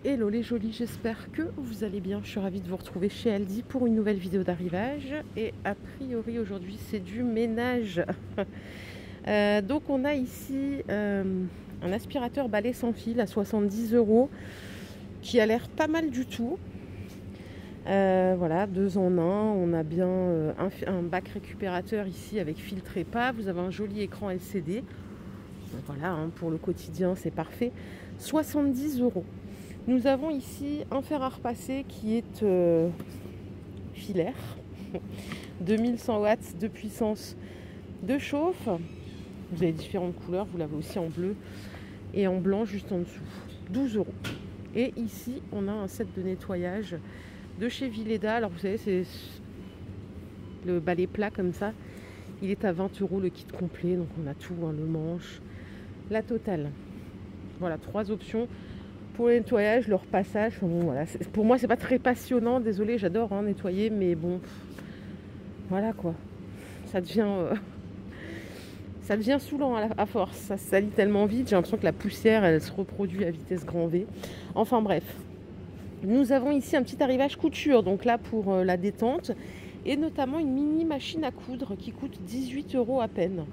Hello les jolis, j'espère que vous allez bien. Je suis ravie de vous retrouver chez Aldi pour une nouvelle vidéo d'arrivage. Et a priori aujourd'hui c'est du ménage. Donc on a ici un aspirateur balai sans fil à 70 € qui a l'air pas mal du tout. Voilà, 2 en 1. On a bien un bac récupérateur ici avec filtre et pas. Vous avez un joli écran LCD. Donc voilà, hein, pour le quotidien c'est parfait. 70 €. Nous avons ici un fer à repasser qui est filaire, 2100 watts de puissance de chauffe. Vous avez différentes couleurs, vous l'avez aussi en bleu et en blanc juste en dessous, 12 €. Et ici, on a un set de nettoyage de chez Vileda. Alors vous savez, c'est le balai plat comme ça. Il est à 20 € le kit complet, donc on a tout, hein, le manche, la totale. Voilà, 3 options. Pour le nettoyage, le repassage, bon, voilà, pour moi c'est pas très passionnant, désolé, j'adore hein, nettoyer, mais bon, voilà quoi, ça devient saoulant à force, ça se salit tellement vite, j'ai l'impression que la poussière elle se reproduit à vitesse grand V. Enfin bref, nous avons ici un petit arrivage couture, donc là pour la détente, et notamment une mini machine à coudre qui coûte 18 € à peine.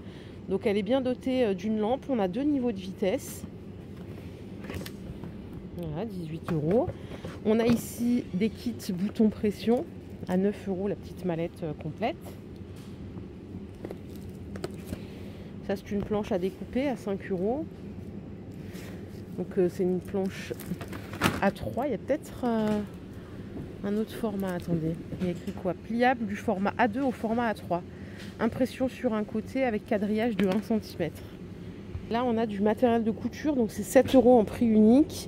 Donc elle est bien dotée d'une lampe, on a 2 niveaux de vitesse. Voilà, 18 €. On a ici des kits boutons pression à 9 € la petite mallette complète. Ça c'est une planche à découper à 5 €. Donc c'est une planche A3. Il y a peut-être un autre format. Attendez, il y a écrit quoi? Pliable du format A2 au format A3. Impression sur un côté avec quadrillage de 1 cm. Là on a du matériel de couture, donc c'est 7 € en prix unique.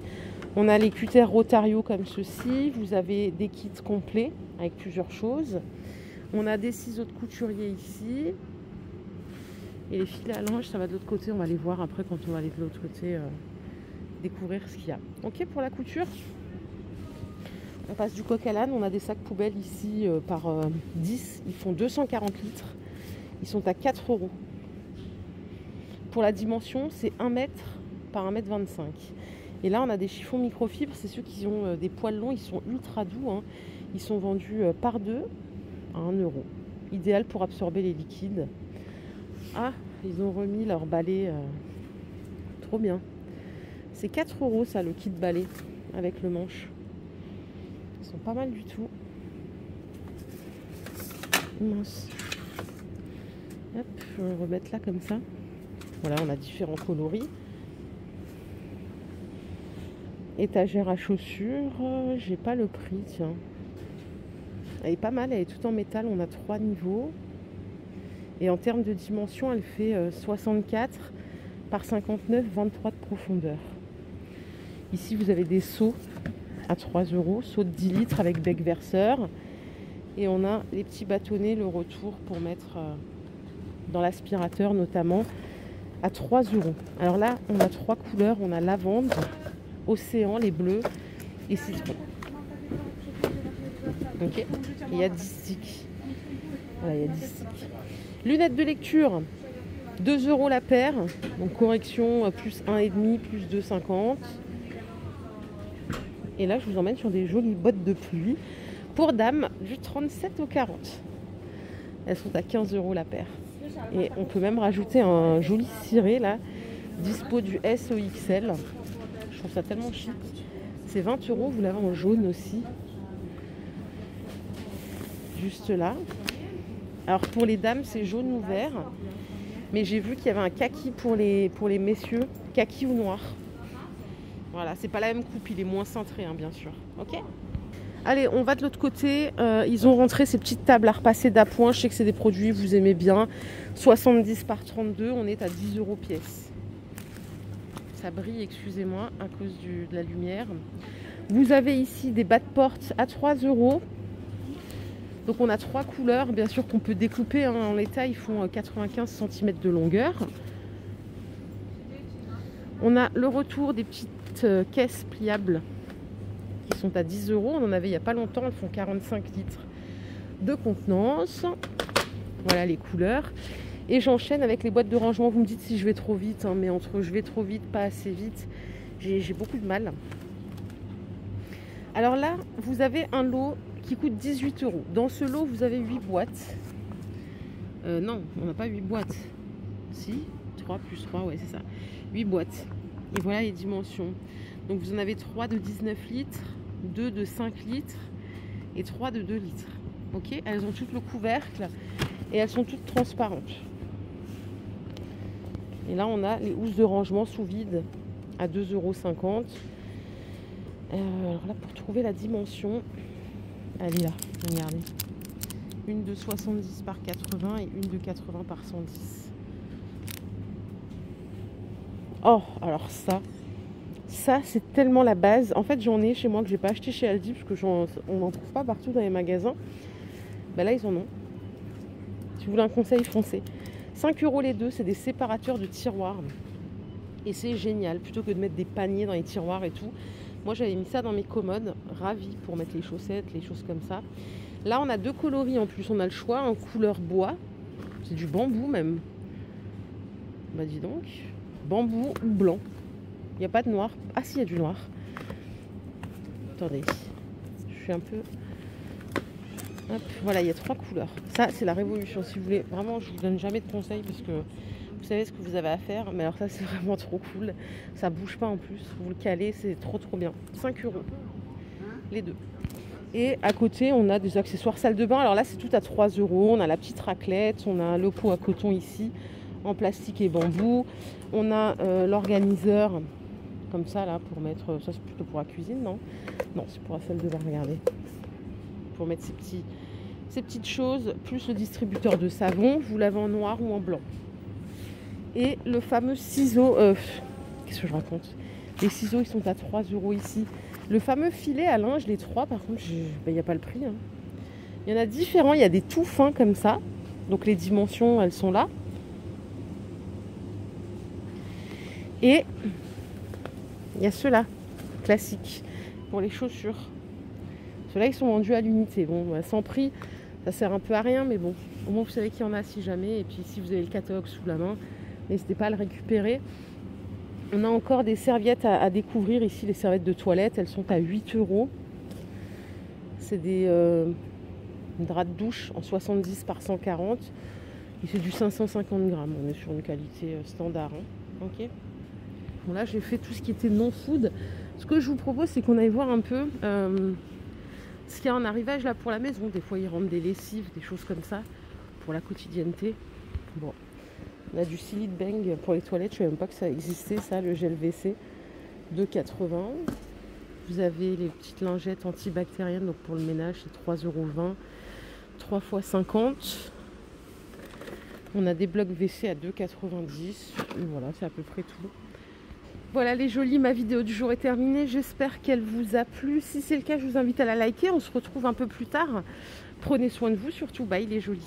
On a les cutters Rotario comme ceci. Vous avez des kits complets avec plusieurs choses. On a des ciseaux de couturier ici. Et les filets à linge, ça va de l'autre côté. On va les voir après quand on va aller de l'autre côté découvrir ce qu'il y a. Ok, pour la couture, on passe du coq à l'âne. On a des sacs poubelles ici par 10. Ils font 240 litres. Ils sont à 4 €. Pour la dimension, c'est 1 m par 1,25 m. Et là, on a des chiffons microfibres. C'est ceux qui ont des poils longs. Ils sont ultra doux. Hein. Ils sont vendus par 2 à 1 €. Idéal pour absorber les liquides. Ah, ils ont remis leur balai. Trop bien. C'est 4 € ça, le kit balai avec le manche. Ils sont pas mal du tout. Mince. Hop, je vais le remettre là comme ça. Voilà, on a différents coloris. Étagère à chaussures, j'ai pas le prix, tiens. Elle est pas mal, elle est toute en métal, on a 3 niveaux. Et en termes de dimension, elle fait 64 par 59, 23 de profondeur. Ici, vous avez des seaux à 3 €, seaux de 10 litres avec bec verseur. Et on a les petits bâtonnets, le retour pour mettre dans l'aspirateur notamment, à 3 €. Alors là, on a 3 couleurs, on a lavande, océan, les bleus et citron. Ok, il y a 10 sticks. Voilà, il y a 10 sticks. Lunettes de lecture, 2 € la paire. Donc correction plus 1,5, plus 2,50. Et là, je vous emmène sur des jolies bottes de pluie pour dames du 37 au 40. Elles sont à 15 € la paire. Et on peut même rajouter un joli ciré là, dispo du S au XL. Je trouve ça tellement chic. C'est 20 €, vous l'avez en jaune aussi. Juste là. Alors pour les dames, c'est jaune ou vert. Mais j'ai vu qu'il y avait un kaki pour les messieurs. Kaki ou noir. Voilà, c'est pas la même coupe, il est moins cintré, hein, bien sûr. Ok ? Allez, on va de l'autre côté. Ils ont rentré ces petites tables à repasser d'appoint. Je sais que c'est des produits que vous aimez bien. 70 par 32, on est à 10 € pièce. Ça brille, excusez-moi, à cause de la lumière. Vous avez ici des bas de porte à 3 €. Donc on a 3 couleurs, bien sûr qu'on peut découper. Hein, en l'état, ils font 95 cm de longueur. On a le retour des petites caisses pliables qui sont à 10 €. On en avait il n'y a pas longtemps, elles font 45 litres de contenance. Voilà les couleurs. Et j'enchaîne avec les boîtes de rangement. Vous me dites si je vais trop vite, hein, mais entre je vais trop vite, pas assez vite, j'ai beaucoup de mal. Alors là, vous avez un lot qui coûte 18 €. Dans ce lot, vous avez 8 boîtes. Non, on n'a pas 8 boîtes. Si, 3 plus 3, ouais, c'est ça. 8 boîtes. Et voilà les dimensions. Donc vous en avez 3 de 19 litres, 2 de 5 litres et 3 de 2 litres. Ok, elles ont toutes le couvercle et elles sont toutes transparentes. Et là, on a les housses de rangement sous vide à 2,50 €. Alors là, pour trouver la dimension, elle est là, regardez. Une de 70 par 80 et une de 80 par 110. Oh, alors ça c'est tellement la base. En fait, j'en ai chez moi que j'ai pas acheté chez Aldi parce que on n'en trouve pas partout dans les magasins. Ben là, ils en ont. Si vous voulez un conseil, foncez. 5 € les deux, c'est des séparateurs de tiroirs. Et c'est génial, plutôt que de mettre des paniers dans les tiroirs et tout. Moi, j'avais mis ça dans mes commodes, ravie pour mettre les chaussettes, les choses comme ça. Là, on a 2 coloris en plus. On a le choix en couleur bois. C'est du bambou même. Bah dis donc. Bambou ou blanc. Il n'y a pas de noir. Ah si, il y a du noir. Attendez. Je suis un peu... Hop, voilà, il y a 3 couleurs. Ça, c'est la révolution. Si vous voulez, vraiment, je vous donne jamais de conseils parce que vous savez ce que vous avez à faire. Mais alors ça, c'est vraiment trop cool. Ça bouge pas en plus. Vous le calez, c'est trop bien. 5 € les deux. Et à côté, on a des accessoires salle de bain. Alors là, c'est tout à 3 €. On a la petite raclette. On a le pot à coton ici, en plastique et bambou. On a l'organiseur, comme ça, là, pour mettre... Ça, c'est plutôt pour la cuisine, non? Non, c'est pour la salle de bain, regardez. Pour mettre ces petites choses, plus le distributeur de savon. Vous l'avez en noir ou en blanc. Et le fameux ciseau... Qu'est-ce que je raconte? Les ciseaux, ils sont à 3 € ici. Le fameux filet à linge, les 3, par contre, il n'y a pas le prix. Hein. Il y en a différents. Il y a des tout fins comme ça. Donc les dimensions, elles sont là. Et il y a ceux-là, classiques, pour les chaussures. Ceux-là, ils sont vendus à l'unité. Bon, sans prix, ça sert un peu à rien, mais bon, au moins vous savez qu'il y en a si jamais. Et puis si vous avez le catalogue sous la main, n'hésitez pas à le récupérer. On a encore des serviettes à découvrir ici, les serviettes de toilette, elles sont à 8 €. C'est des draps de douche en 70 par 140. Et c'est du 550 grammes. On est sur une qualité standard. Hein. Ok. Bon, là, j'ai fait tout ce qui était non-food. Ce que je vous propose, c'est qu'on aille voir un peu ce qu'il y a en arrivage là pour la maison. Des fois, ils rendent des lessives, des choses comme ça, pour la quotidienneté. Bon. On a du Silly Bang pour les toilettes. Je ne savais même pas que ça existait, ça, le gel WC. 2,80 €. Vous avez les petites lingettes antibactériennes. Donc pour le ménage, c'est 3,20 €. 3 x 50. On a des blocs WC à 2,90 €. Et voilà, c'est à peu près tout. Voilà les jolis, ma vidéo du jour est terminée. J'espère qu'elle vous a plu. Si c'est le cas, je vous invite à la liker. On se retrouve un peu plus tard. Prenez soin de vous surtout. Bye les jolis.